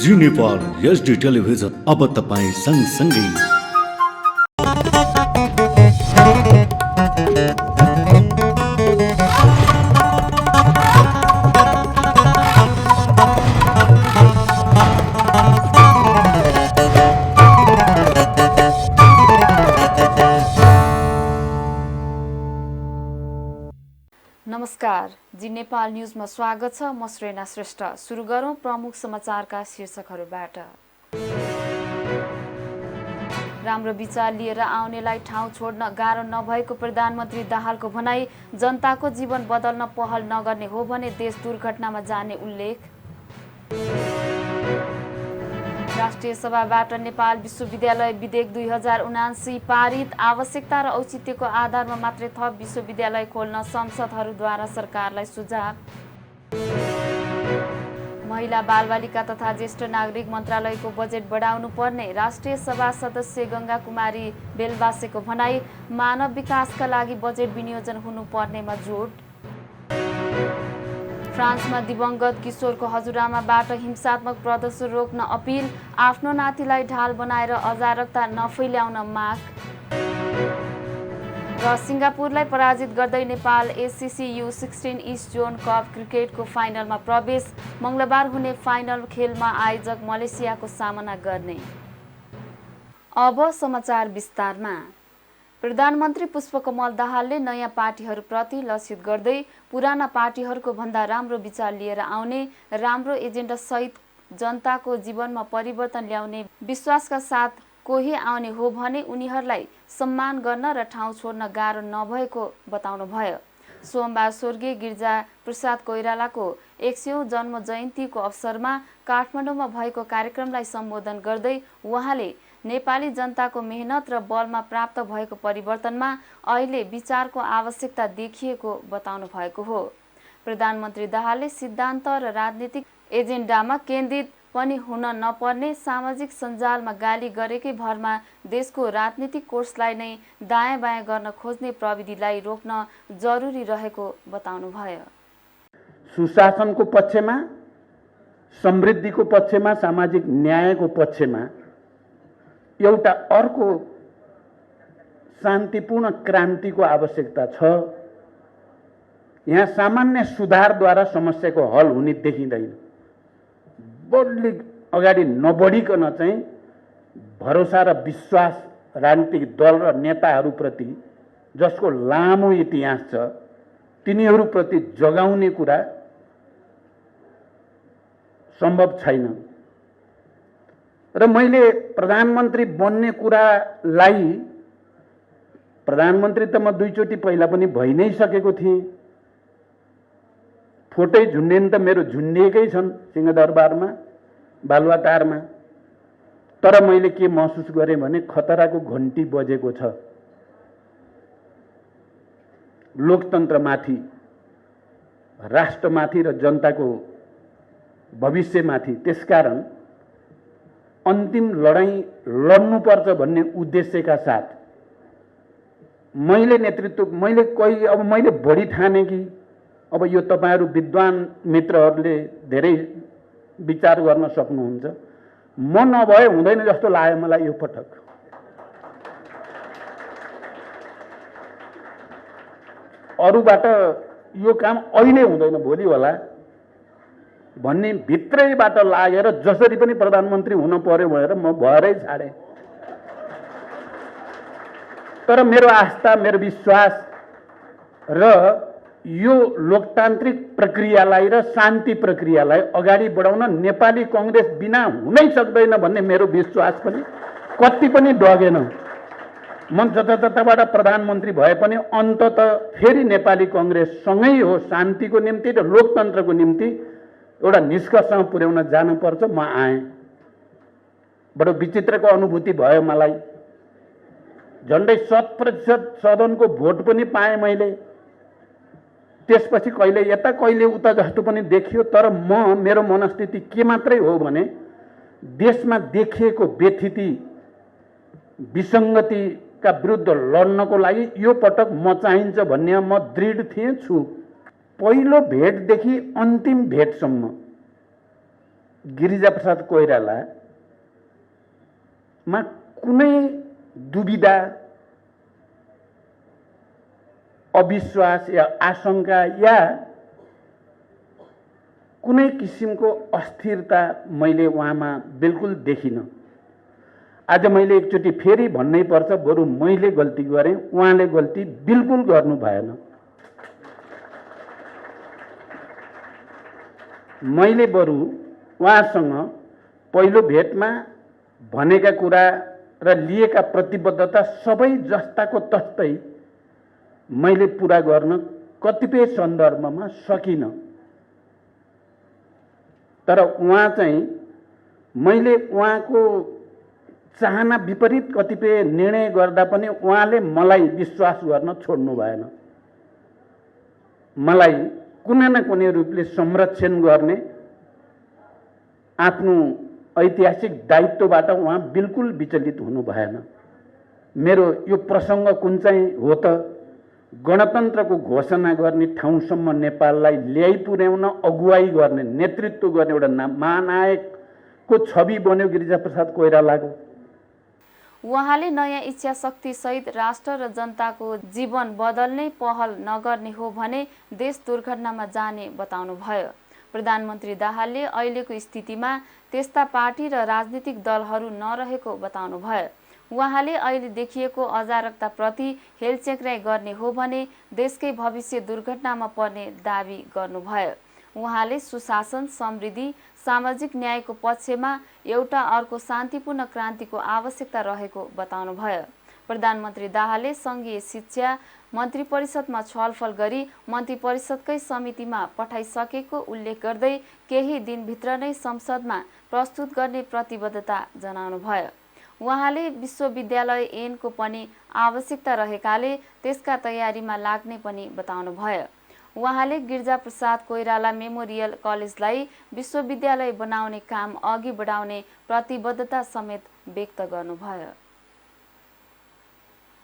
जी Nepal HD television अब तपाईँ सँगसँगै। नमस्कार, जी नेपाल न्यूजमा स्वागत छ। म श्रेणा श्रेष्ठ। सुरु गरौं प्रमुख समाचारका शीर्षकहरूबाट। राम्रो विचार लिएर आउनेलाई ठाउँ छोड्न गाह्रो नभएको प्रधानमन्त्री दाहालको भनाई। जनताको जीवन बदल्न पहल नगर्ने हो भने देश दुर्घटनामा जाने उल्लेख। राष्ट्रिय सभाबाट नेपाल विश्वविद्यालय विधेयक 2079 पारित। आवश्यकता र औचित्यको आधारमा मात्रै थप विश्वविद्यालय खोल्न संसदहरूद्वारा सरकारलाई सुझाव। महिला बालबालिका तथा ज्येष्ठ नागरिक मन्त्रालयको बजेट बढाउनु पर्ने राष्ट्रिय सभा सदस्य गंगा कुमारी बेलबासेको भनाई। मानव विकासका लागि बजेट विनियोजन हुनुपर्नेमा जोड। फ्रान्समा दिवंगत किशोरको हजुरआमाबाट हिंसात्मक प्रदर्शन रोक्न अपिल। आफ्नो नातिलाई ढाल बनाएर अराजकता नफैल्याउन माग। र सिङ्गापुरलाई पराजित गर्दै Nepal SCC U16 east John cup क्रिकेटको फाइनलमा प्रवेश। मंगलबार हुने फाइनल खेलमा आयोजक मलेसियाको सामना गर्ने। अब समाचार विस्तारमा। प्रधानमन्त्री पुष्पकमल दाहालले नयाँ पार्टीहरूप्रति लक्षित गर्दै पुराना पार्टीहरूको भन्दा राम्रो विचार लिएर आउने, राम्रो एजेन्डा सहित जनताको जीवनमा परिवर्तन ल्याउने विश्वासका साथ कोही आउने हो भने उनीहरूलाई सम्मान गर्न र ठाउँ छोड्न गाह्रो नभएको बताउनुभयो। सोमबार स्वर्गीय गिरिजा प्रसाद कोइरालाको 100औं जन्म जयन्तीको अवसरमा काठमाडौँमा भएको कार्यक्रमलाई सम्बोधन गर्दै उहाँले नेपाली जनताको मेहनत र बलमा प्राप्त भएको परिवर्तनमा अहिले विचारको आवश्यकता देखिएको बताउनु भएको हो। प्रधानमन्त्री दाहालले सिद्धान्त र राजनीतिक एजेन्डामा केन्द्रित पनि हुन नपर्ने, सामाजिक सञ्जालमा गाली गरेकै भरमा देशको राजनीतिक कोर्सलाई नै दायाँ बायाँ गर्न खोज्ने प्रविधिलाई रोक्न जरुरी रहेको बताउनुभयो। सुशासनको पक्षमा, समृद्धिको पक्षमा, सामाजिक न्यायको पक्षमा एउटा अर्को शान्तिपूर्ण क्रान्तिको आवश्यकता छ। यहाँ सामान्य सुधारद्वारा समस्याको हल हुने देखिँदैन। बढी अगाडि नबढिकन चाहिँ भरोसा र विश्वास राजनीतिक दल र नेताहरूप्रति जसको लामो इतिहास छ तिनीहरूप्रति जगाउने कुरा सम्भव छैन। र मैले प्रधानमन्त्री बन्ने कुरालाई, प्रधानमन्त्री त म दुईचोटि पहिला पनि भइ नै सकेको थिएँ। फोटै झुन्डेन त मेरो झुन्डिएकै छन् सिंहदरबारमा, बालुवाटारमा। तर मैले के महसुस गरेँ भने खतराको घन्टी बजेको छ लोकतन्त्रमाथि, राष्ट्रमाथि र जनताको भविष्यमाथि। त्यसकारण अन्तिम लडाईँ लड्नुपर्छ भन्ने उद्देश्यका साथ मैले नेतृत्व, मैले बढी ठाने कि अब यो तपाईहरू विद्वान मित्रहरूले धेरै विचार गर्न सक्नुहुन्छ, म नभए हुँदैन जस्तो लाग्यो मलाई यो पटक। अरूबाट यो काम अहिले हुँदैन भोलि होला भन्ने भित्रैबाट लागेर जसरी पनि प्रधानमन्त्री हुन पर्यो भनेर म भरै छाडे। तर मेरो आस्था, मेरो विश्वास र यो लोकतान्त्रिक प्रक्रियालाई र शान्ति प्रक्रियालाई अगाडि बढाउन नेपाली कांग्रेस बिना हुनै सक्दैन भन्ने मेरो विश्वास पनि कति पनि डगेन। म जतातताबाट प्रधानमन्त्री भए पनि अन्ततः फेरि नेपाली कांग्रेससँगै हो, शान्तिको निम्ति र लोकतन्त्रको निम्ति एउटा निष्कर्षमा पुर्याउन जानुपर्छ। म आएँ। बडो विचित्रको अनुभूति भयो मलाई। झन्डै 100% सदनको भोट पनि पाएँ मैले। त्यसपछि कहिले यता कहिले उता जस्तो पनि देखियो। तर मेरो मनस्थिति के मात्रै हो भने देशमा देखिएको व्यथिति, विसङ्गतिका विरुद्ध लड्नको लागि यो पटक म चाहिन्छ भन्ने म दृढ थिएँ छु। पहिलो भेटदेखि अन्तिम भेटसम्म गिरिजाप्रसाद कोइरालामा कुनै दुविधा, अविश्वास या आशंका या कुनै किसिमको अस्थिरता मैले उहाँमा बिल्कुल देखिनँ। आज मैले एकचोटि फेरि भन्नै पर्छ, बरु मैले गल्ती गरेँ, उहाँले गल्ती बिल्कुल गर्नु भएन। मैले बरु उहाँसँग पहिलो भेटमा भनेका कुरा र लिएका प्रतिबद्धता सबै जस्ताको तस्तै मैले पुरा गर्न कतिपय सन्दर्भमा सकिनँ। तर उहाँ चाहिँ मैले उहाँको चाहना विपरीत कतिपय निर्णय गर्दा पनि उहाँले मलाई विश्वास गर्न छोड्नु भएन। मलाई कुनै न कुनै रूपले संरक्षण गर्ने आफ्नो ऐतिहासिक दायित्वबाट उहाँ बिल्कुल विचलित हुनु भएन। मेरो यो प्रसङ्ग कुन चाहिँ हो त, गणतन्त्रको घोषणा गर्ने ठाउँसम्म नेपाललाई ल्याइ पुर्याउन अगुवाई गर्ने, नेतृत्व गर्ने एउटा महानायकको छवि बन्यो गिरिजाप्रसाद कोइरालाको। उहाँले नयाँ इच्छा शक्ति सहित राष्ट्र र जनताको जीवन बदल्ने पहल नगर्ने हो भने देश दुर्घटनामा जाने बताउनुभयो। प्रधानमन्त्री दाहालले अहिलेको स्थितिमा त्यस्ता पार्टी र राजनीतिक दलहरू नरहेको बताउनुभयो। उहाँले अहिले देखिएको अराजकताप्रति हेलचेक्राइ गर्ने हो भने देशकै भविष्य दुर्घटनामा पर्ने दावी गर्नुभयो। उहाँले सुशासन, समृद्धि, सामाजिक न्यायको पक्षमा एउटा अर्को शान्तिपूर्ण क्रान्तिको आवश्यकता रहेको बताउनुभयो। प्रधानमन्त्री दाहालले सङ्घीय शिक्षा मन्त्री परिषदमा छलफल गरी मन्त्री परिषदकै समितिमा पठाइसकेको उल्लेख गर्दै केही दिनभित्र नै संसदमा प्रस्तुत गर्ने प्रतिबद्धता जनाउनुभयो। उहाँले विश्वविद्यालय ऐनको पनि आवश्यकता रहेकाले त्यसका तयारीमा लाग्ने पनि बताउनुभयो। उहाँले गिरिजाप्रसाद कोइराला मेमोरियल कलेजलाई विश्वविद्यालय बनाउने काम अघि बढाउने प्रतिबद्धता समेत व्यक्त गर्नुभयो।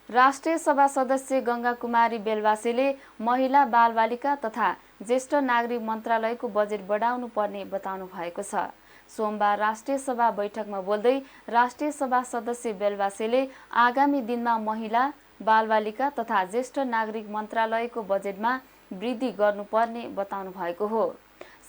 राष्ट्रिय सभा सदस्य गंगा कुमारी बेलवासीले महिला, बालबालिका तथा ज्येष्ठ नागरिक मन्त्रालयको बजेट बढाउनु पर्ने बताउनु भएको छ। सोमबार राष्ट्रिय सभा बैठकमा बोल्दै राष्ट्रिय सभा सदस्य बेलवासीले आगामी दिनमा महिला, बालबालिका तथा ज्येष्ठ नागरिक मन्त्रालयको बजेटमा वृद्धि गर्नुपर्ने बताउनु भएको हो।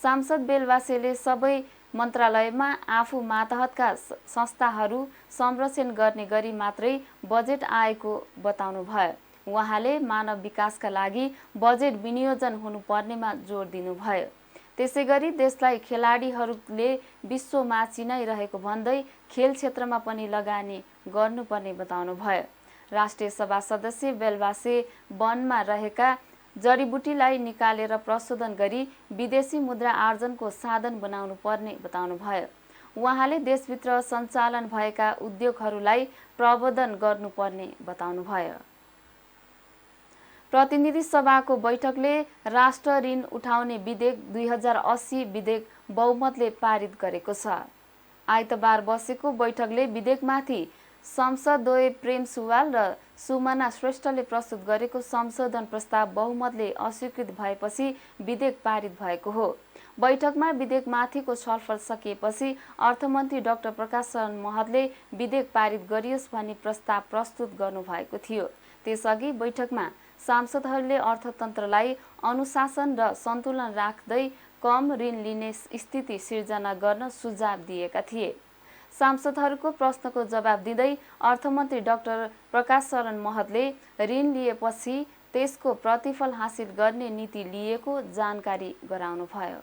सांसद बेलवासीले सबै मन्त्रालयमा आफू मातहतका संस्थाहरू संरक्षण गर्ने गरी मात्रै बजेट आएको बताउनुभयो। उहाँले मानव विकासका लागि बजेट विनियोजन हुनुपर्नेमा जोड दिनुभयो। त्यसैगरी देशलाई खेलाडीहरूले विश्वमा चिनाइरहेको भन्दै खेल क्षेत्रमा पनि लगानी गर्नुपर्ने बताउनुभयो। राष्ट्रिय सभा सदस्य बेलवासे वनमा रहेका जडीबुटीलाई निकालेर प्रशोधन गरी विदेशी मुद्रा आर्जनको साधन बनाउनु पर्ने बताउनुभयो। उहाँले देशभित्र सञ्चालन भएका उद्योगहरूलाई प्रबन्धन गर्नुपर्ने बताउनुभयो। प्रतिनिधि सभाको बैठकले राष्ट्र ऋण उठाउने विधेयक 2080 विधेयक बहुमतले पारित गरेको छ। आइतबार बसेको बैठकले विधेयकमाथि संसदद्वय प्रेम सुवाल र सुमना श्रेष्ठले प्रस्तुत गरेको संशोधन प्रस्ताव बहुमतले अस्वीकृत भएपछि विधेयक पारित भएको हो। बैठकमा विधेयकमाथिको छलफल सकिएपछि अर्थमन्त्री डाक्टर प्रकाश शरण महतले विधेयक पारित गरियोस् भनी प्रस्ताव प्रस्तुत गर्नुभएको थियो। त्यसअघि बैठकमा सांसदहरूले अर्थतन्त्रलाई अनुशासन र सन्तुलन राख्दै कम ऋण लिने स्थिति सिर्जना गर्न सुझाव दिएका थिए। सांसदहरूको प्रश्नको जवाब दिँदै अर्थमन्त्री डाक्टर प्रकाश शरण महतले ऋण लिएपछि त्यसको प्रतिफल हासिल गर्ने नीति लिएको जानकारी गराउनुभयो।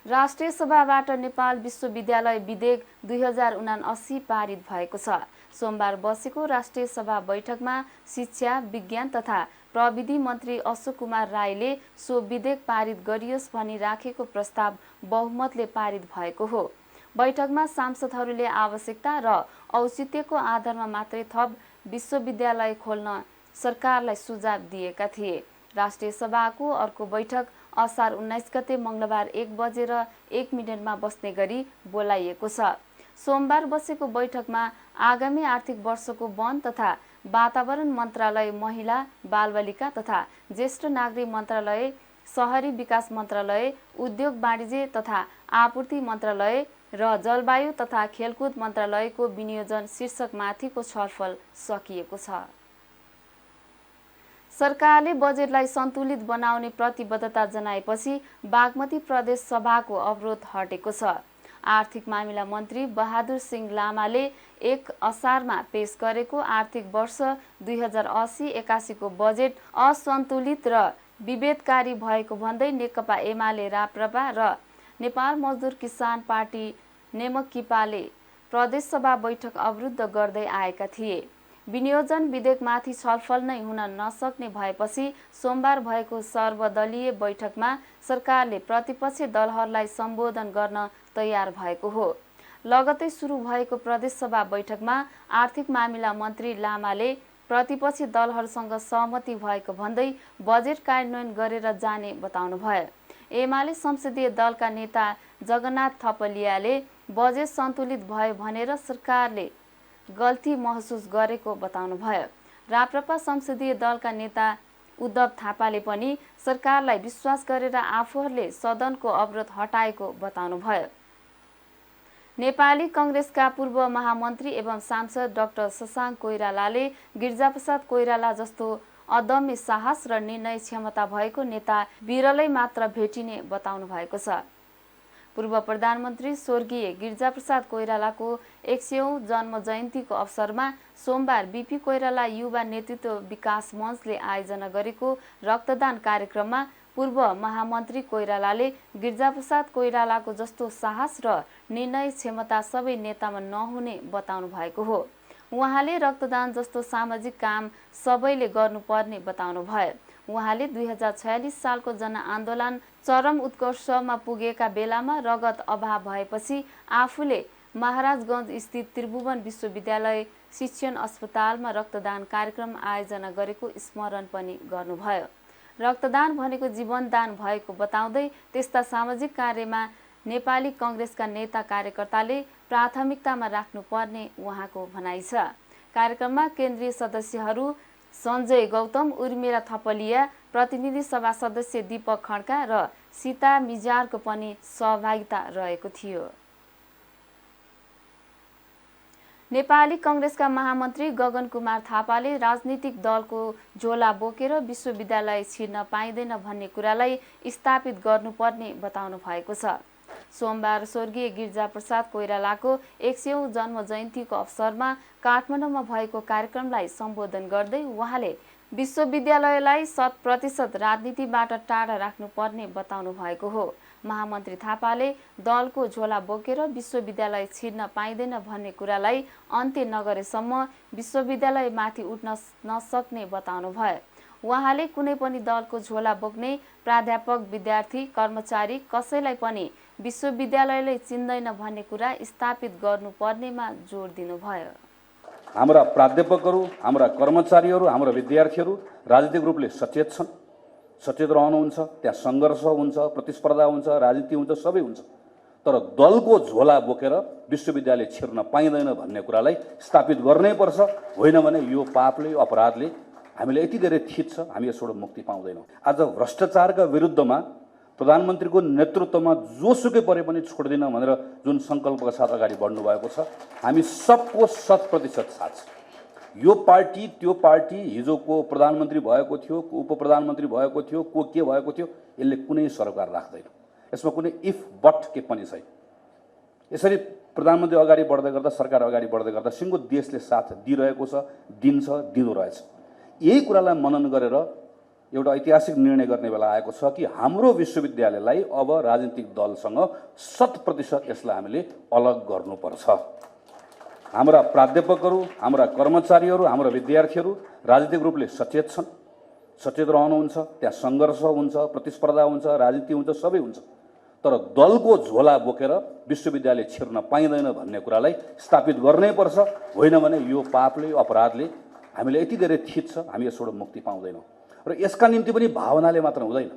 राष्ट्रिय सभाबाट नेपाल विश्वविद्यालय विधेयक 2079 पारित भएको छ। सोमबार बसेको राष्ट्रिय सभा बैठकमा शिक्षा, विज्ञान तथा प्रविधि मन्त्री अशोक कुमार राईले सो विधेयक पारित गरियोस् भनी राखेको प्रस्ताव बहुमतले पारित भएको हो। बैठकमा सांसदहरूले आवश्यकता र औचित्यको आधारमा मात्रै थप विश्वविद्यालय खोल्न सरकारलाई सुझाव दिएका थिए। राष्ट्रिय सभाको अर्को बैठक असार 19 गते मंगलबार 1:01 बस्ने गरी बोलाइएको छ। सोमबार बसेको बैठकमा आगामी आर्थिक वर्षको वन तथा वातावरण मन्त्रालय, महिला, बालबालिका तथा ज्येष्ठ नागरिक मन्त्रालय, शहरी विकास मन्त्रालय, उद्योग वाणिज्य तथा आपूर्ति मन्त्रालय र जलवायु तथा खेलकुद मन्त्रालयको विनियोजन शीर्षकमाथिको छलफल सकिएको छ। सरकारले बजेटलाई सन्तुलित बनाउने प्रतिबद्धता जनाएपछि बागमती प्रदेश सभाको अवरोध हटेको छ। आर्थिक मामिला मन्त्री बहादुर सिंह लामाले 1 असारमा पेश गरेको आर्थिक वर्ष 2080-81 को बजेट असन्तुलित र विभेदकारी भएको भन्दै नेकपा एमाले, राप्रपा र नेपाल मजदुर किसान पार्टी नेमकिपाले प्रदेशसभा बैठक अवरुद्ध गर्दै आएका थिए। विनियोजन विधेयकमाथि छलफल नै हुन नसक्ने भएपछि सोमबार भएको सर्वदलीय बैठकमा सरकारले प्रतिपक्षी दलहरूलाई सम्बोधन गर्न तयार भएको हो। लगतै सुरु भएको प्रदेशसभा बैठकमा आर्थिक मामिला मन्त्री लामाले प्रतिपक्षी दलहरूसँग सहमति भएको भन्दै बजेट कार्यान्वयन गरेर जाने बताउनुभयो। एमाले संसदीय दलका नेता जगन्नाथ थपलियाले बजेट सन्तुलित भयो भनेर सरकारले गल्ती महसुस गरेको बताउनुभयो। राप्रपा संसदीय दलका नेता उद्धव थापाले पनि सरकारलाई विश्वास गरेर आफूहरूले सदनको अवरोध हटाएको बताउनुभयो। नेपाली कांग्रेसका पूर्व महामन्त्री एवं सांसद डाक्टर शशाङ्क कोइरालाले गिरिजाप्रसाद कोइराला जस्तो अदम्य साहस र निर्णय क्षमता भएको नेता बिरलै मात्र भेटिने बताउनु भएको छ। पूर्व प्रधानमन्त्री स्वर्गीय गिरिजाप्रसाद कोइरालाको 100औं जन्म जयन्तीको अवसरमा सोमबार बीपी कोइराला युवा नेतृत्व विकास मञ्चले आयोजना गरेको रक्तदान कार्यक्रममा पूर्व महामन्त्री कोइरालाले गिरिजाप्रसाद कोइरालाको जस्तो साहस र निर्णय क्षमता सबै नेतामा नहुने बताउनु भएको हो। उहाँले रक्तदान जस्तो सामाजिक काम सबैले गर्नुपर्ने बताउनु भयो। उहाँले 2046 सालको जनआन्दोलन चरम उत्कर्षमा पुगेका बेलामा रगत अभाव भएपछि आफूले महाराजगञ्ज स्थित त्रिभुवन विश्वविद्यालय शिक्षण अस्पतालमा रक्तदान कार्यक्रम आयोजना गरेको स्मरण पनि गर्नुभयो। रक्तदान भनेको जीवनदान भएको बताउँदै त्यस्ता सामाजिक कार्यमा नेपाली कांग्रेसका नेता कार्यकर्ताले प्राथमिकतामा राख्नुपर्ने उहाँको भनाइ छ। कार्यक्रममा केन्द्रीय सदस्यहरू सञ्जय गौतम, उर्मिला थपलिया, प्रतिनिधि सभा सदस्य दीपक खड्का र सीता मिजारको पनि सहभागिता रहेको थियो। नेपाली कांग्रेसका महामन्त्री गगन कुमार थापाले राजनीतिक दलको झोला बोकेर विश्वविद्यालय छिर्न पाइँदैन भन्ने कुरालाई स्थापित गर्नुपर्ने बताउनु भएको छ। सोमबार स्वर्गीय गिरिजाप्रसाद कोइरालाको 100औं जन्म जयन्तीको अवसरमा काठमाडौँमा भएको कार्यक्रमलाई सम्बोधन गर्दै उहाँले विश्वविद्यालयलाई 100% राजनीतिबाट टाढा राख्नुपर्ने बताउनु भएको हो। महामन्त्री थापाले दलको झोला बोकेर विश्वविद्यालय छिर्न पाइँदैन भन्ने कुरालाई अन्त्य नगरेसम्म विश्वविद्यालयमाथि उठ्न नसक्ने बताउनु भयो। उहाँले कुनै पनि दलको झोला बोक्ने प्राध्यापक, विद्यार्थी, कर्मचारी कसैलाई पनि विश्वविद्यालयले चिन्दैन भन्ने कुरा स्थापित गर्नुपर्नेमा जोड दिनुभयो। हाम्रा प्राध्यापकहरू, हाम्रा कर्मचारीहरू, हाम्रा विद्यार्थीहरू राजनीतिक रूपले सचेत छन्, सचेत रहनुहुन्छ। त्यहाँ सङ्घर्ष हुन्छ, प्रतिस्पर्धा हुन्छ, राजनीति हुन्छ, सबै हुन्छ। तर दलको झोला बोकेर विश्वविद्यालय छिर्न पाइँदैन भन्ने कुरालाई स्थापित गर्नै पर्छ। होइन भने यो पापले, अपराधले हामीलाई यति धेरै थिच्छ, हामी यसबाट मुक्ति पाउँदैनौँ। आज भ्रष्टाचारका विरुद्धमा प्रधानमन्त्रीको नेतृत्वमा जोसुकै परे पनि छोड्दिन भनेर जुन सङ्कल्पका साथ अगाडि बढ्नु भएको छ, हामी सबको 100% साथ छ। यो पार्टी त्यो पार्टी हिजोको प्रधानमन्त्री भएको थियो, उप प्रधानमन्त्री भएको थियो, को के भएको थियो, यसले कुनै सरोकार राख्दैन। यसमा कुनै इफ बट के पनि छैन। यसरी प्रधानमन्त्री अगाडि बढ्दै गर्दा, सरकार अगाडि बढ्दै गर्दा सिङ्गो देशले साथ दिइरहेको छ, दिन्छ, दिँदो रहेछ। यही कुरालाई मनन गरेर एउटा ऐतिहासिक निर्णय गर्ने बेला आएको छ कि हाम्रो विश्वविद्यालयलाई अब राजनीतिक दलसँग 100% यसलाई हामीले अलग गर्नुपर्छ। हाम्रा प्राध्यापकहरू, हाम्रा कर्मचारीहरू, हाम्रा विद्यार्थीहरू राजनीतिक रूपले सचेत छन्, सचेत रहनुहुन्छ। त्यहाँ सङ्घर्ष हुन्छ, प्रतिस्पर्धा हुन्छ, राजनीति हुन्छ, सबै हुन्छ। तर दलको झोला बोकेर विश्वविद्यालय छिर्न पाइँदैन भन्ने कुरालाई स्थापित गर्नै पर्छ। होइन भने यो पापले, अपराधले हामीलाई यति धेरै थिच्छ, हामी यसबाट मुक्ति पाउँदैनौँ। र यसका निम्ति पनि भावनाले मात्र हुँदैन,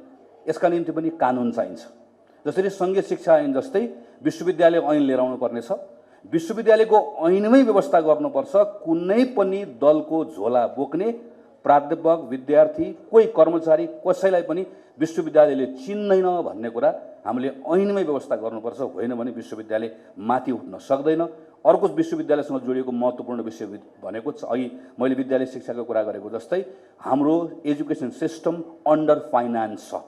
यसका निम्ति पनि कानुन चाहिन्छ। जसरी सङ्घीय शिक्षा ऐन जस्तै विश्वविद्यालय ऐन लिएर आउनु पर्नेछ। विश्वविद्यालयको ऐनमै व्यवस्था गर्नुपर्छ, कुनै पनि दलको झोला बोक्ने प्राध्यापक, विद्यार्थी, कोही कर्मचारी कसैलाई पनि विश्वविद्यालयले चिन्दैन भन्ने कुरा हामीले ऐनमै व्यवस्था गर्नुपर्छ। होइन भने विश्वविद्यालय माथि उठ्न सक्दैन। अर्को विश्वविद्यालयसँग जोडिएको महत्त्वपूर्ण विषय भनेको अघि मैले विद्यालय शिक्षाको कुरा गरेको जस्तै हाम्रो एजुकेसन सिस्टम अन्डर फाइनान्स छ।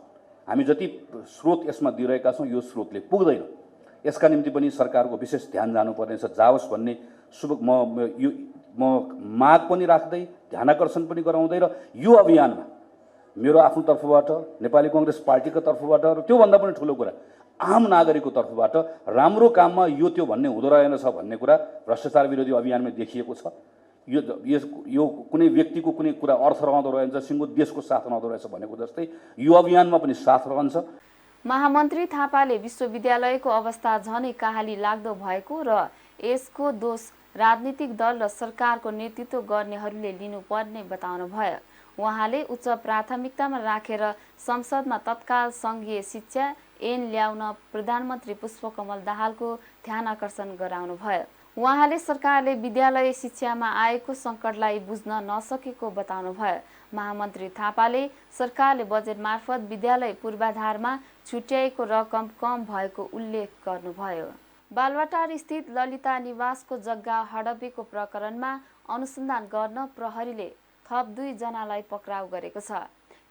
हामी जति स्रोत यसमा दिइरहेका छौँ यो स्रोतले पुग्दैन। यसका निम्ति पनि सरकारको विशेष ध्यान जानुपर्नेछ जाओस् भन्ने म माग पनि राख्दै ध्यानाकर्षण पनि गराउँदै र यो अभियानमा मेरो आफ्नो तर्फबाट, नेपाली कांग्रेस पार्टीको तर्फबाट र त्योभन्दा पनि ठुलो कुरा आम नागरिकको तर्फबाट राम्रो काममा यो त्यो भन्ने हुँदो रहेनछ भन्ने कुरा भ्रष्टाचार विरोधी अभियानमै देखिएको छ। यो कुनै व्यक्तिको कुनै कुरा अर्थ रहँदो रहेछ, सिङ्गो देशको साथ रहँदो रहेछ भनेको जस्तै यो अभियानमा पनि साथ रहन्छ। महामन्त्री थापाले विश्वविद्यालयको अवस्था झनै कहाली लाग्दो भएको र यसको दोष राजनीतिक दल र सरकारको नेतृत्व गर्नेहरूले लिनुपर्ने बताउनुभयो। उहाँले उच्च प्राथमिकतामा राखेर संसदमा तत्काल सङ्घीय शिक्षा ऐन ल्याउन प्रधानमन्त्री पुष्पकमल दाहालको ध्यान आकर्षण गराउनुभयो। उहाँले सरकारले विद्यालय शिक्षामा आएको सङ्कटलाई बुझ्न नसकेको बताउनुभयो। महामन्त्री थापाले सरकारले बजेट मार्फत विद्यालय पूर्वाधारमा छुट्याएको रकम कम भएको उल्लेख गर्नुभयो। बालुवाटार स्थित ललिता निवासको जग्गा हडपेको प्रकरणमा अनुसन्धान गर्न प्रहरीले थप 2 जनालाई पक्राउ गरेको छ।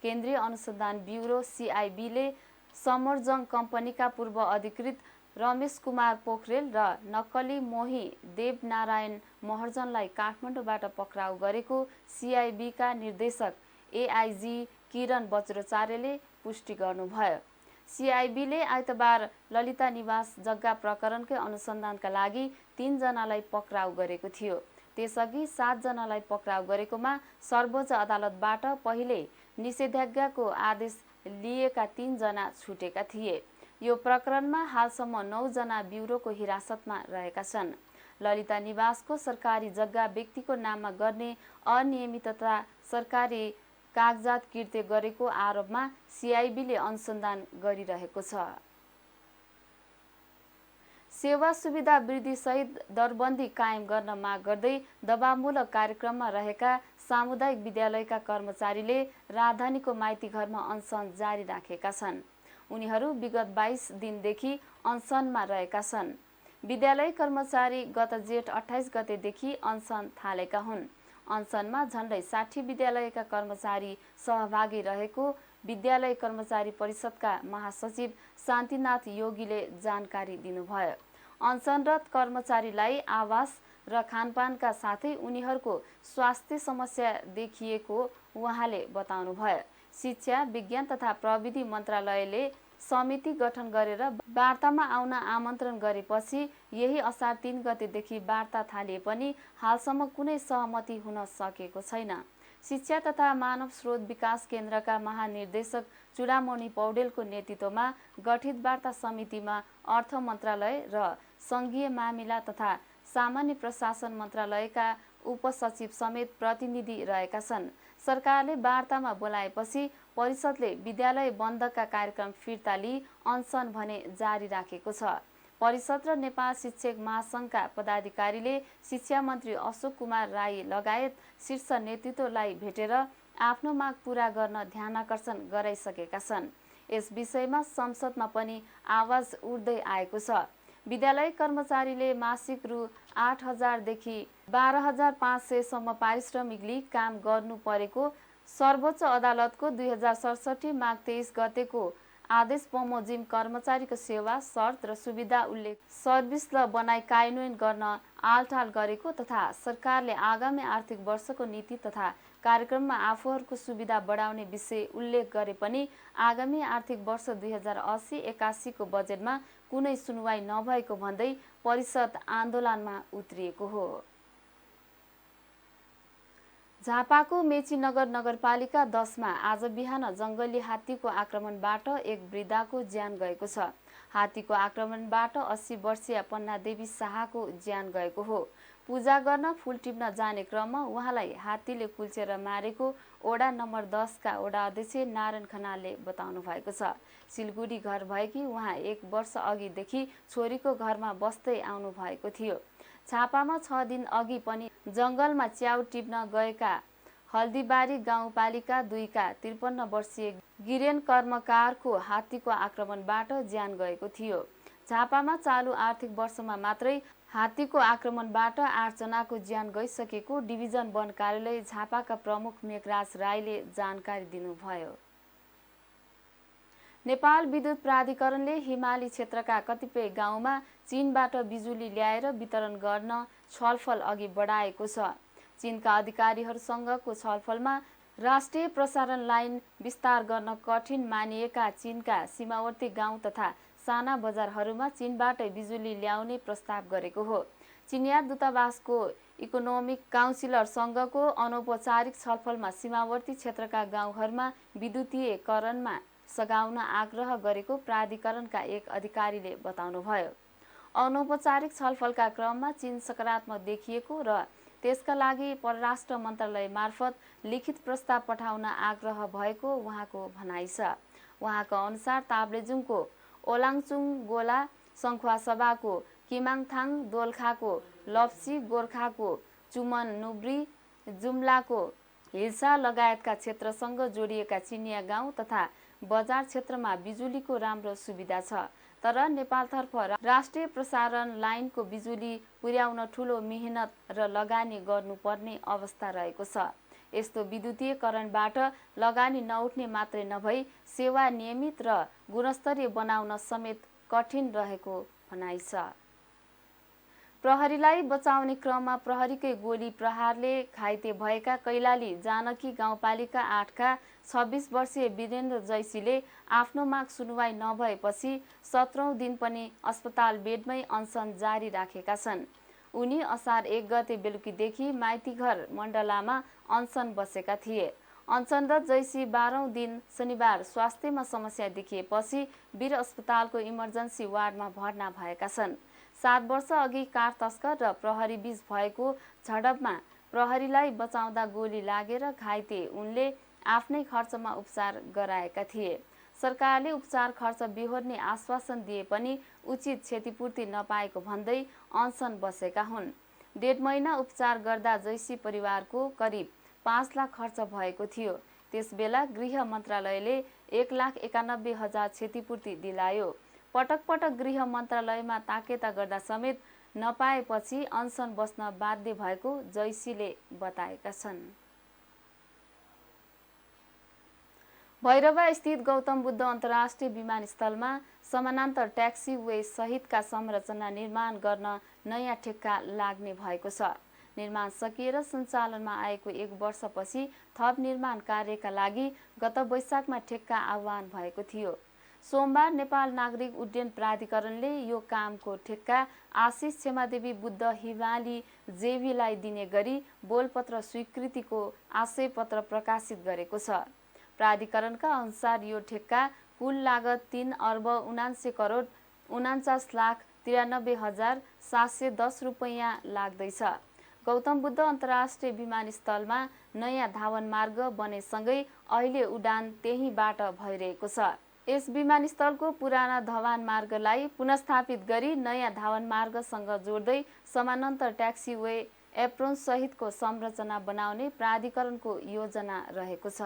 केन्द्रीय अनुसन्धान ब्युरो CIBले समरजङ कम्पनीका पूर्व अधिकृत रमेश कुमार पोखरेल र नक्कली मोही देवनारायण महर्जनलाई काठमाडौँबाट पक्राउ गरेको CIBका निर्देशक AIG किरण बज्राचार्यले पुष्टि गर्नुभयो। CIBले आइतबार ललिता निवास जग्गा प्रकरणकै अनुसन्धानका लागि 3 जनालाई पक्राउ गरेको थियो। त्यसअघि 7 जनालाई पक्राउ गरेकोमा सर्वोच्च अदालतबाट पहिले निषेधाज्ञाको आदेश लिएका 3 जना छुटेका थिए। यो प्रकरणमा हालसम्म 9 जना ब्युरोको हिरासतमा रहेका छन्। ललिता निवासको सरकारी जग्गा व्यक्तिको नाममा गर्ने अनियमितता सरकारी कागजात किर्ते गरेको आरोपमा CIBले अनुसन्धान गरिरहेको छ। सेवा सुविधा वृद्धि सहित दरबन्दी कायम गर्न माग गर्दै दबावमूलक कार्यक्रममा रहेका सामुदायिक विद्यालयका कर्मचारीले राजधानीको माइती घरमा अनसन जारी राखेका छन्। उनीहरू विगत 22 दिनदेखि अनसनमा रहेका छन्। विद्यालय कर्मचारी गत जेठ 28 गतेदेखि अनसन थालेका हुन्। अनसनमा झन्डै 60 विद्यालयका कर्मचारी सहभागी रहेको विद्यालय कर्मचारी परिषदका महासचिव शान्तिनाथ योगीले जानकारी दिनुभयो। अनसनरत कर्मचारीलाई आवास र खानपानका साथै उनीहरूको स्वास्थ्य समस्या देखिएको उहाँले बताउनुभयो। शिक्षा, विज्ञान तथा प्रविधि मन्त्रालयले समिति गठन गरेर वार्तामा आउन आमन्त्रण गरेपछि यही असार 3 गतेदेखि वार्ता थालिए पनि हालसम्म कुनै सहमति हुन सकेको छैन। शिक्षा तथा मानव स्रोत विकास केन्द्रका महानिर्देशक चूडामणि पौडेलको नेतृत्वमा गठित वार्ता समितिमा अर्थ मन्त्रालय र सङ्घीय मामिला तथा सामान्य प्रशासन मन्त्रालयका उपसचिव समेत प्रतिनिधि रहेका छन्। सरकारले वार्तामा बोलाएपछि परिषदले विद्यालय बन्दका कार्यक्रम फिर्ता लिई अनसन भने जारी राखेको छ। परिषद र नेपाल शिक्षक महासङ्घका पदाधिकारीले शिक्षा मन्त्री अशोक कुमार राई लगायत शीर्ष नेतृत्वलाई भेटेर आफ्नो माग पूरा गर्न ध्यानाकर्षण गराइसकेका छन्। यस विषयमा संसदमा पनि आवाज उठ्दै आएको छ। विद्यालय कर्मचारीले मासिक रु 8,000 देखि 12,500 सम्म पारिश्रमिक लिई काम गर्नु परेको सर्वोच्च अदालतको 2067 माघ 23 गतेको आदेश बमोजिम कर्मचारीको सेवा, शर्त र सुविधा उल्लेख सर्भिस ल बनाई कार्यान्वयन गर्न आलटाल गरेको तथा सरकारले आगामी आर्थिक वर्षको नीति तथा कार्यक्रममा आफूहरूको सुविधा बढाउने विषय उल्लेख गरे पनि आगामी आर्थिक वर्ष 2080-81 को बजेटमा कुनै सुनवाई नभएको भन्दै परिषद आन्दोलनमा उत्रिएको हो। झापाको मेचीनगर नगरपालिका 10 मा आज बिहान जङ्गली हात्तीको आक्रमणबाट एक वृद्धाको ज्यान गएको छ। हात्तीको आक्रमणबाट 80 वर्षीय पन्नादेवी शाहको ज्यान गएको हो। पूजा गर्न फूल टिप्न जाने क्रममा उहाँलाई हात्तीले कुल्चेर मारेको ओडा नम्बर 10 का ओडा अध्यक्ष नारायण खनालले बताउनु भएको छ। सिलगुडी घर भएकी उहाँ 1 वर्ष अघिदेखि छोरीको घरमा बस्दै आउनु भएको थियो। छापामा 6 दिन अघि पनि जङ्गलमा च्याउ टिप्न गएका हल्दीबारी गाउँपालिका 2 का 53 वर्षीय गिरेन कर्मकारको हात्तीको आक्रमणबाट ज्यान गएको थियो। झापामा चालु आर्थिक वर्षमा मात्रै हात्तीको आक्रमणबाट 8 जनाको ज्यान गइसकेको डिभिजन वन कार्यालय झापाका प्रमुख मेघराज राईले जानकारी दिनुभयो। नेपाल विद्युत प्राधिकरणले हिमाली क्षेत्रका कतिपय गाउँमा चीनबाट बिजुली ल्याएर वितरण गर्न छलफल अघि बढाएको छ। चीनका अधिकारीहरूसँगको छलफलमा राष्ट्रिय प्रसारण लाइन विस्तार गर्न कठिन मानिएका चीनका सीमावर्ती गाउँ तथा साना बजारहरूमा चीनबाटै बिजुली ल्याउने प्रस्ताव गरेको हो। चिनिया दूतावासको इकोनोमिक काउन्सिलरसँगको अनौपचारिक छलफलमा सीमावर्ती क्षेत्रका गाउँहरूमा विद्युतीयकरणमा सघाउन आग्रह गरेको प्राधिकरणका एक अधिकारीले बताउनुभयो। अनौपचारिक छलफलका क्रममा चीन सकारात्मक देखिएको र त्यसका लागि परराष्ट्र मन्त्रालय मार्फत लिखित प्रस्ताव पठाउन आग्रह भएको उहाँको भनाइ छ। उहाँको अनुसार ताप्लेजुङको ओलाङचुङ गोला, सङ्खुवासभाको किमाङथाङ, दोलखाको लप्सी, गोर्खाको चुमन नुब्री, जुम्लाको हिल्सा लगायतका क्षेत्रसँग जोडिएका चिनिया गाउँ तथा बजार क्षेत्रमा बिजुलीको राम्रो सुविधा छ। तर नेपालतर्फ राष्ट्रिय प्रसारण लाइनको बिजुली पुर्याउन ठूलो मेहनत र लगानी गर्नुपर्ने अवस्था रहेको छ। यस्तो विद्युतीयकरणबाट लगानी नउठ्ने मात्रै नभई सेवा नियमित र गुणस्तरीय बनाउन समेत कठिन रहेको भनाइ छ। प्रहरीलाई बचाउने क्रममा प्रहरीकै गोली प्रहारले घाइते भएका कैलाली जानकी गाउँपालिका 8 का 26 वर्षीय वीरेन्द्र जैसीले आफ्नो माग सुनवाई नभएपछि 17औं दिन पनि अस्पताल बेडमै अनसन जारी राखेका छन्। उनी असार 1 गते बेलुकीदेखि माइतीघर मण्डलामा अनसन बसेका थिए। अनसनरत जैसी 12औं दिन शनिबार स्वास्थ्यमा समस्या देखिएपछि वीर अस्पतालको इमर्जेन्सी वार्डमा भर्ना भएका छन्। 7 वर्ष अघि कार तस्कर र प्रहरी बीच भएको झडपमा प्रहरीलाई बचाउँदा गोली लागेर घाइते उनले आफ्नै खर्चमा उपचार गराएका थिए। सरकारले उपचार खर्च बिहोर्ने आश्वासन दिए पनि उचित क्षतिपूर्ति नपाएको भन्दै अनसन बसेका हुन्। 1.5 महिना उपचार गर्दा जैसी परिवारको करिब 5 लाख खर्च भएको थियो। त्यसबेला गृह मन्त्रालयले 1,91,000 क्षतिपूर्ति दिलायो। पटक पटक गृह मन्त्रालयमा ताकेता गर्दा समेत नपाएपछि अनसन बस्न बाध्य भएको जैसीले बताएका छन्। भैरवा स्थित गौतम बुद्ध अन्तर्राष्ट्रिय विमानस्थलमा समानान्तर ट्याक्सी वे सहितका संरचना निर्माण गर्न नयाँ ठेक्का लाग्ने भएको छ। निर्माण सकिएर सञ्चालनमा आएको 1 वर्षपछि थप निर्माण कार्यका लागि गत वैशाखमा ठेक्का आह्वान भएको थियो। सोमबार नेपाल नागरिक उड्डयन प्राधिकरणले यो कामको ठेक्का आशिष क्षमादेवी बुद्ध हिमाली जेवीलाई दिने गरी बोलपत्र स्वीकृतिको आशयपत्र प्रकाशित गरेको छ। प्राधिकरणका अनुसार यो ठेक्का कुल लागत 3,49,49,93,710 रुपैयाँ लाग्दैछ। गौतम बुद्ध अन्तर्राष्ट्रिय विमानस्थलमा नयाँ धावन मार्ग बनेसँगै अहिले उडान त्यहीबाट भइरहेको छ। यस विमानस्थलको पुराना धवान मार्गलाई पुनर्स्थापित गरी नयाँ धावन मार्गसँग जोड्दै समानान्तर ट्याक्सी वे एप्रोन सहितको संरचना बनाउने प्राधिकरणको योजना रहेको छ।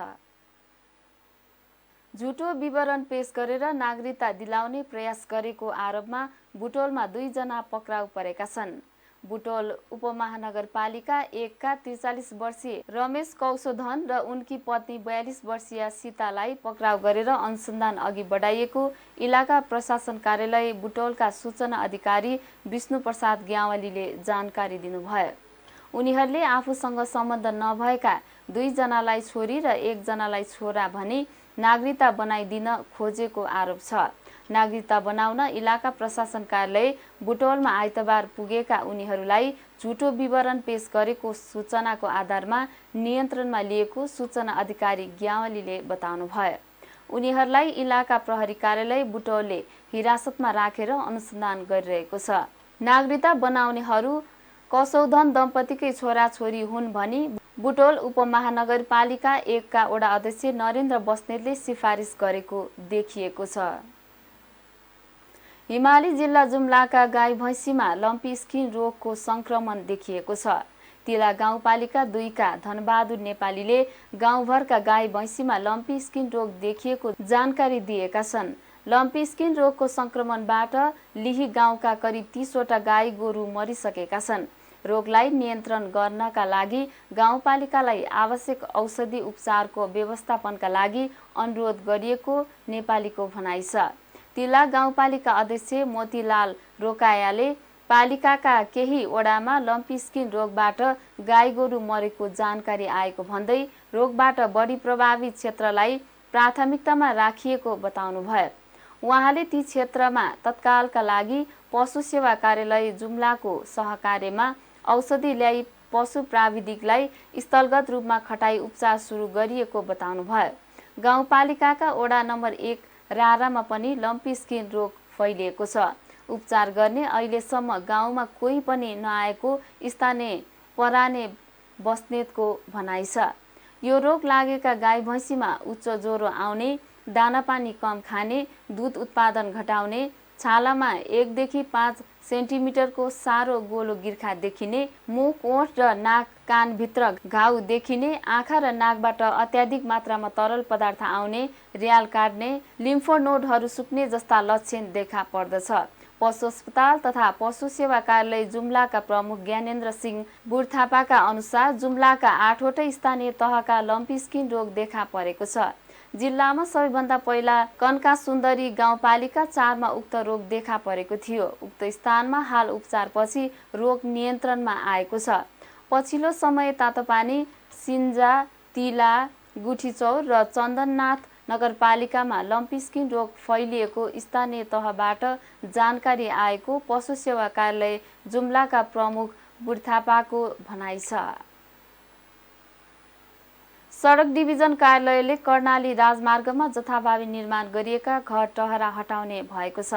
झुटो विवरण पेश गरेर नागरिकता दिलाउने प्रयास गरेको आरोपमा बुटोलमा 2 जना पक्राउ परेका छन्। बुटोल उपमहानगरपालिका 1 का 43 वर्षीय रमेश कौशोधन र उनकी पत्नी 42 वर्षीय सीतालाई पक्राउ गरेर अनुसन्धान अघि बढाइएको इलाका प्रशासन कार्यालय बुटोलका सूचना अधिकारी विष्णु प्रसाद ग्यावालीले जानकारी दिनुभयो। उनीहरूले आफूसँग सम्बन्ध नभएका 2 जनालाई छोरी र 1 जनालाई छोरा भनी नागरिकता बनाइदिन खोजेको आरोप छ। नागरिकता बनाउन इलाका प्रशासन कार्यालय बुटोलमा आइतबार पुगेका उनीहरूलाई झुटो विवरण पेश गरेको सूचनाको आधारमा नियन्त्रणमा लिएको सूचना अधिकारी ग्यावालीले बताउनुभयो। उनीहरूलाई इलाका प्रहरी कार्यालय बुटोलले हिरासतमा राखेर अनुसन्धान गरिरहेको छ। नागरिकता बनाउनेहरू कौशोधन दम्पतिकै छोराछोरी हुन् भनी बुटोल उपमहानगरपालिका 1 का वडा अध्यक्ष नरेन्द्र बस्नेतले सिफारिस गरेको देखिएको छ। हिमाली जिल्ला जुम्लाका गाई भैँसीमा लम्पी स्किन रोगको संक्रमण देखिएको छ। तिला गाउँपालिका 2 का धनबहादुर नेपालीले गाउँभरका गाई भैँसीमा लम्पी स्किन रोग देखिएको जानकारी दिएका छन्। लम्पी स्किन रोगको संक्रमणबाट लिही गाउँका करिब 30 वटा गाई गोरु मरिसकेका छन्। रोगलाई नियन्त्रण गर्नका लागि गाउँपालिकालाई आवश्यक औषधि उपचारको व्यवस्थापनका लागि अनुरोध गरिएको नेपालीको भनाइ छ। तिला गाउँपालिका अध्यक्ष मोतीलाल रोकायाले पालिकाका केही वडामा लम्पी स्किन रोगबाट गाई गोरु मरेको जानकारी आएको भन्दै रोगबाट बढी प्रभावित क्षेत्रलाई प्राथमिकतामा राखिएको बताउनुभयो। उहाँले ती क्षेत्रमा तत्कालका लागि पशु सेवा कार्यालय जुम्लाको सहकार्यमा औषधि ल्याई पशु प्राविधिकलाई स्थलगत रूपमा खटाई उपचार सुरु गरिएको बताउनुभयो। गाउँपालिकाका वडा नम्बर 1 रारामा पनि लम्पी स्किन रोग फैलिएको छ। उपचार गर्ने अहिलेसम्म गाउँमा कोही पनि नआएको स्थानीय पराने बस्नेतको भनाइ छ। यो रोग लागेका गाई भैँसीमा उच्च ज्वरो आउने, दानापानी कम खाने, दुध उत्पादन घटाउने, छालामा 1 देखि 5 सेन्टिमिटरको सारो गोलो गिर्खा देखिने, मुख ओठ र नाक कानभित्र घाउ देखिने, आँखा र नाकबाट अत्याधिक मात्रामा तरल पदार्थ आउने, र्याल काट्ने, लिम्फो नोडहरू सुक्ने जस्ता लक्षण देखा पर्दछ। पशु अस्पताल तथा पशु सेवा कार्यालय जुम्लाका प्रमुख ज्ञानेन्द्र सिंह बुढथापाका अनुसार जुम्लाका 8 वटै स्थानीय तहका लम्पी स्किन रोग देखा परेको छ। जिल्लामा सबैभन्दा पहिला कन्का सुन्दरी गाउँपालिका 4 मा उक्त रोग देखा परेको थियो। उक्त स्थानमा हाल उपचारपछि रोग नियन्त्रणमा आएको छ। पछिल्लो समय तातोपानी, सिन्जा, तिला, गुठीचौर र चन्दननाथ नगरपालिकामा लम्पी स्किन रोग फैलिएको स्थानीय तहबाट जानकारी आएको पशु सेवा कार्यालय जुम्लाका प्रमुख बुढथापाको भनाइ छ। सडक डिभिजन कार्यालयले कर्णाली राजमार्गमा जथाभावी निर्माण गरिएका घर टहरा हटाउने भएको छ।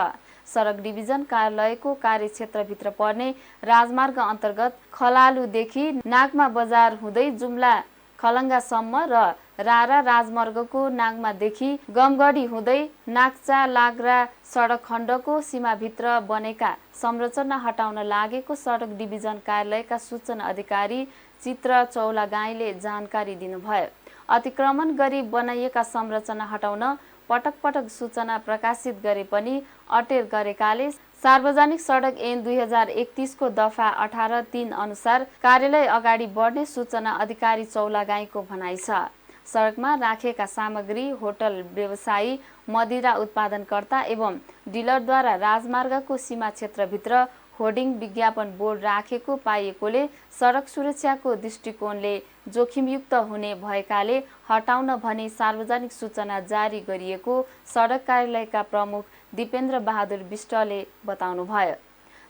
सडक डिभिजन कार्यालयको कार्यक्षेत्रभित्र पर्ने राजमार्ग अन्तर्गत खलालुदेखि नागमा बजार हुँदै जुम्ला खलङ्गासम्म र रारा राजमार्गको नागमादेखि गमगढी हुँदै नाक्चा लाग्रा सडक खण्डको सीमाभित्र बनेका संरचना हटाउन लागेको सडक डिभिजन कार्यालयका सूचना अधिकारी चित्र चौलागाईले जानकारी दिनुभयो। अतिक्रमण गरी बनाइएका संरचना हटाउन पटक पटक सूचना प्रकाशित गरे पनि अटेर गरेकाले सार्वजनिक सडक ऐन 2031 को दफा 18(3) अनुसार कार्यालय अगाडि बढ्ने सूचना अधिकारी चौलागाईको भनाइ छ। सडकमा राखेका सामग्री होटल व्यवसायी, मदिरा उत्पादनकर्ता एवं डिलरद्वारा राजमार्गको सीमा क्षेत्रभित्र होर्डिङ विज्ञापन बोर्ड राखेको पाइएकोले सडक सुरक्षाको दृष्टिकोणले जोखिमयुक्त हुने भएकाले हटाउन भनी सार्वजनिक सूचना जारी गरिएको सडक कार्यालयका प्रमुख दिपेन्द्र बहादुर विष्टले बताउनुभयो।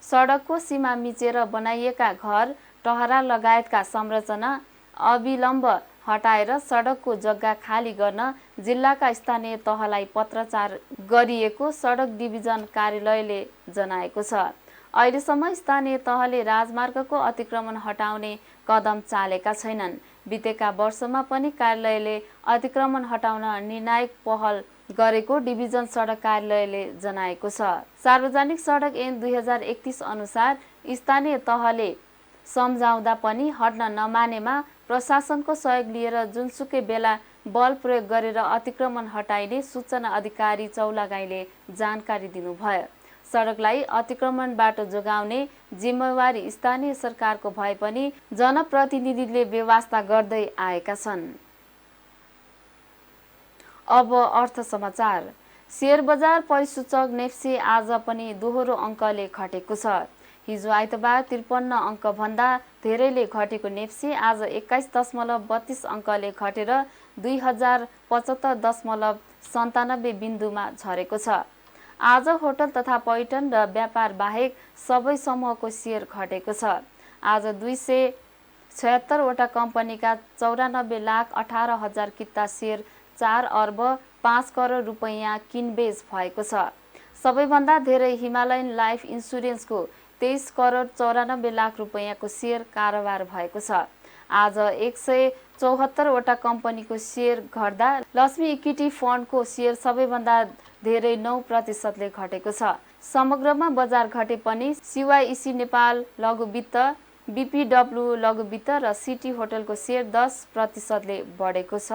सडकको सीमा मिचेर बनाइएका घर टहरा लगायतका संरचना अविलम्ब हटाएर सडकको जग्गा खाली गर्न जिल्लाका स्थानीय तहलाई पत्राचार गरिएको सडक डिभिजन कार्यालयले जनाएको छ। अहिलेसम्म स्थानीय तहले राजमार्गको अतिक्रमण हटाउने कदम चालेका छैनन्। बितेका वर्षमा पनि कार्यालयले अतिक्रमण हटाउन निर्णायक पहल गरेको डिभिजन सडक कार्यालयले जनाएको छ। सार्वजनिक सडक ऐन 2031 अनुसार स्थानीय तहले सम्झाउँदा पनि हट्न नमानेमा प्रशासनको सहयोग लिएर जुनसुकै बेला बल प्रयोग गरेर अतिक्रमण हटाइने सूचना अधिकारी चौलागाईले जानकारी दिनुभयो। सडकलाई अतिक्रमणबाट जोगाउने जिम्मेवारी स्थानीय सरकारको भए पनि जनप्रतिनिधिले व्यवस्था गर्दै आएका छन्। अब अर्थ समाचार। शेयर बजार परिसूचक नेप्से आज पनि दोहोरो अङ्कले घटेको छ। हिजो आइतबार 53 अङ्क भन्दा धेरैले घटेको नेप्से आज 21.32 अङ्कले घटेर 2075.97 बिन्दुमा झरेको छ। आज होटल तथा पर्यटन र व्यापार बाहेक सबै समूहको शेयर घटेको छ। आज 276 वटा कम्पनीका 94,18,000 किता शेयर 4 अर्ब 5 करोड रुपैयाँ किनबेच भएको छ। सबैभन्दा धेरै हिमालयन लाइफ इन्सुरेन्सको 23 करोड 94 लाख रुपैयाँको शेयर कारोबार भएको छ। आज 174 वटा कम्पनीको शेयर घट्दा लक्ष्मी इक्विटी फन्डको शेयर सबैभन्दा धेरै 9% घटेको छ। समग्रमा बजार घटे पनि सिवाइसी नेपाल लघु वित्त, बीपीडब्ल्यू लघुवित्त र सिटी होटलको सेयर 10% बढेको छ।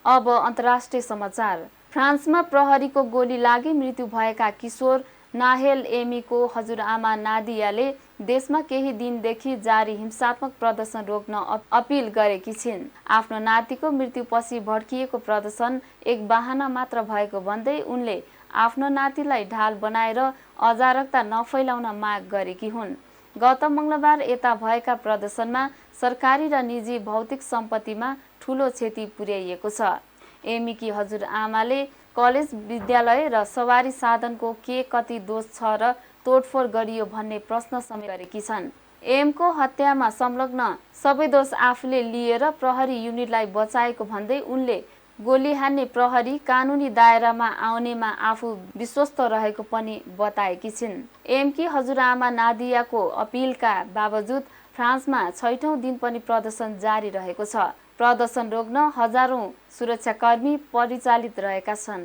अब अन्तर्राष्ट्रिय समाचार। फ्रान्समा प्रहरीको गोली लागि मृत्यु भएका किशोर नाहेल एमीको हजुरआमा नादियाले देशमा केही दिनदेखि जारी हिंसात्मक प्रदर्शन रोक्न अपिल गरेकी छिन्। आफ्नो नातिको मृत्युपछि भड्किएको प्रदर्शन एक बहाना मात्र भएको भन्दै उनले आफ्नो नातिलाई ढाल बनाएर अराजकता नफैलाउन माग गरेकी हुन्। गत मंगलबार यता भएका प्रदर्शनमा सरकारी र निजी भौतिक सम्पत्तिमा ठूलो क्षति पुर्याइएको छ। एमीकी हजुरआमाले कलेज, विद्यालय र सवारी साधनको के कति दोष छ र तोडफोड गरियो भन्ने प्रश्न समेत गरेकी छन्। एमको हत्यामा संलग्न सबै दोष आफूले लिएर प्रहरी युनिटलाई बचाएको भन्दै उनले गोली हान्ने प्रहरी कानुनी दायरामा आउनेमा आफू विश्वस्त रहेको पनि बताएकी छिन्। एमकी हजुरआमा नादियाको अपिलका बावजुद फ्रान्समा 6औं दिन पनि प्रदर्शन जारी रहेको छ। प्रदर्शन रोक्न हजारौं सुरक्षाकर्मी परिचालित रहेका छन्।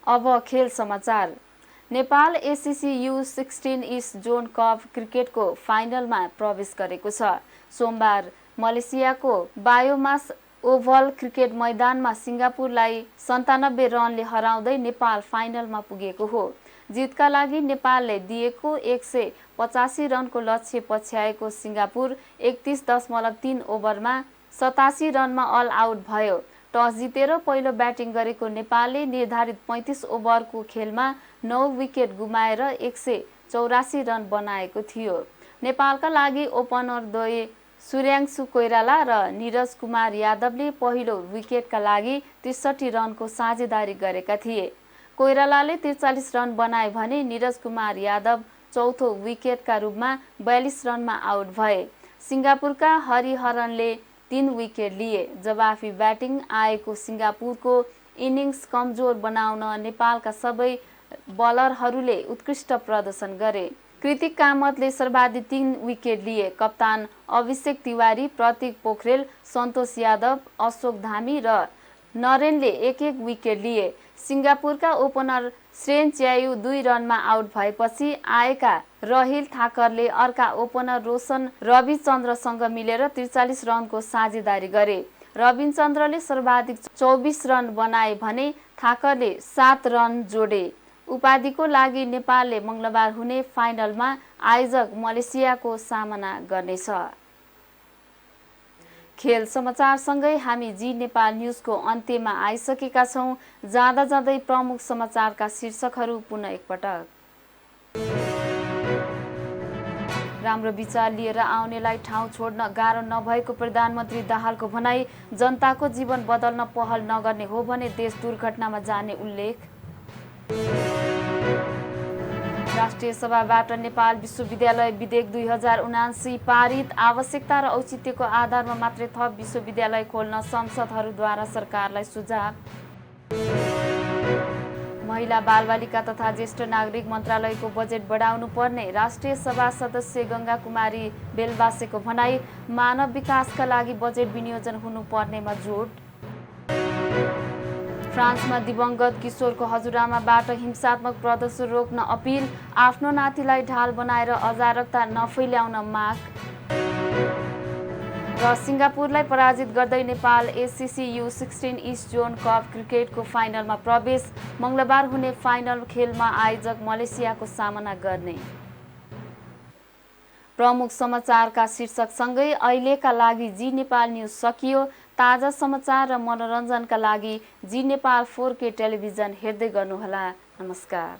अब खेल समाचार। Nepal SCC U16 east John cup क्रिकेटको फाइनलमा प्रवेश गरेको छ। सोमबार मलेसियाको बायोमास ओभल क्रिकेट मैदानमा सिङ्गापुरलाई 97 रनले हराउँदै नेपाल फाइनलमा पुगेको हो। जितका लागि नेपालले दिएको 185 रनको लक्ष्य पछ्याएको सिङ्गापुर 31.3 ओभरमा 87 रनमा अल आउट भयो। टस जितेर पहिलो ब्याटिङ गरेको नेपालले निर्धारित 35 ओभरको खेलमा 9 विकेट गुमाएर 184 रन बनाएको थियो। नेपालका लागि ओपनर द्वय सूर्याङ्शु कोइराला र नीरज कुमार यादवले पहिलो विकेटका लागि 63 रनको साझेदारी गरेका थिए। कोइरालाले 43 रन बनाए भने नीरज कुमार यादव चौथो विकेटका रूपमा 42 रनमा आउट भए। सिङ्गापुरका हरिहरनले 3 विकेट लिए। जवाफी ब्याटिङ आएको सिङ्गापुरको इनिङ्स कमजोर बनाउन नेपालका सबै बलरहरूले उत्कृष्ट प्रदर्शन गरे। कृतिक कामतले सर्वाधिक 3 विकेट लिए। कप्तान अभिषेक तिवारी, प्रतीक पोखरेल, सन्तोष यादव, अशोक धामी र नरेनले 1-1 विकेट लिए। सिङ्गापुरका ओपनर श्रेन च्यायु 2 रनमा आउट भएपछि आएका रहिल थाकरले अर्का ओपनर रोशन रविचन्द्रसँग मिलेर 43 रनको साझेदारी गरे। रविचन्द्रले सर्वाधिक 24 रन बनाए भने थाकरले 7 रन जोडे। उपाधिको लागि नेपालले मंगलबार हुने फाइनलमा आयोजक मलेसियाको सामना गर्नेछ। खेल समाचारसँगै हामी जी नेपाल न्यूजको अन्त्यमा आइसकेका छौं। जाँदा जाँदै प्रमुख समाचारका शीर्षकहरू पुनः एकपटक। राम्रो विचार लिएर आउनेलाई ठाउँ छोड्न गाह्रो नभएको प्रधानमन्त्री दाहालको भनाई। जनताको जीवन बदल्न पहल नगर्ने हो भने देश दुर्घटनामा जाने उल्लेख। राष्ट्रिय सभाबाट नेपाल विश्वविद्यालय विधेयक 2079 पारित। आवश्यकता र औचित्यको आधारमा मात्रै थप विश्वविद्यालय खोल्न संसदहरूद्वारा सरकारलाई सुझाव। महिला बालबालिका तथा ज्येष्ठ नागरिक मन्त्रालयको बजेट बढाउनु पर्ने राष्ट्रिय सभा सदस्य गंगा कुमारी बेलबासेको भनाई। मानव विकासका लागि बजेट विनियोजन हुनुपर्नेमा जोड। फ्रान्समा दिवंगत किशोरको हजुरआमाबाट हिंसात्मक प्रदर्शन रोक्न अपिल। आफ्नो नातिलाई ढाल बनाएर अराजकता नफैल्याउन माग। र सिङ्गापुरलाई पराजित गर्दै Nepal SCC U16 east John cup क्रिकेटको फाइनलमा प्रवेश। मंगलबार हुने फाइनल खेलमा आयोजक मलेसियाको सामना गर्ने। प्रमुख समाचारका शीर्षकसँगै अहिलेका लागि जी नेपाल न्यूज सकियो। ताजा समाचार र मनोरञ्जनका लागि जी नेपाल 4K टेलिभिजन हेर्दै गर्नुहोला। नमस्कार।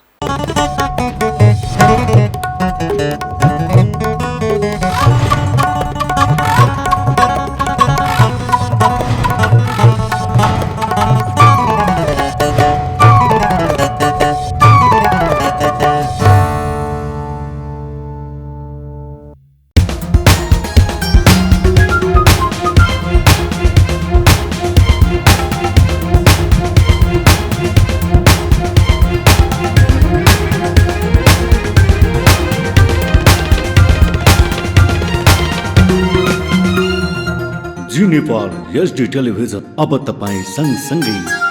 जी नेपाल HD टेलिभिजन अब तपाईं सँगसँगै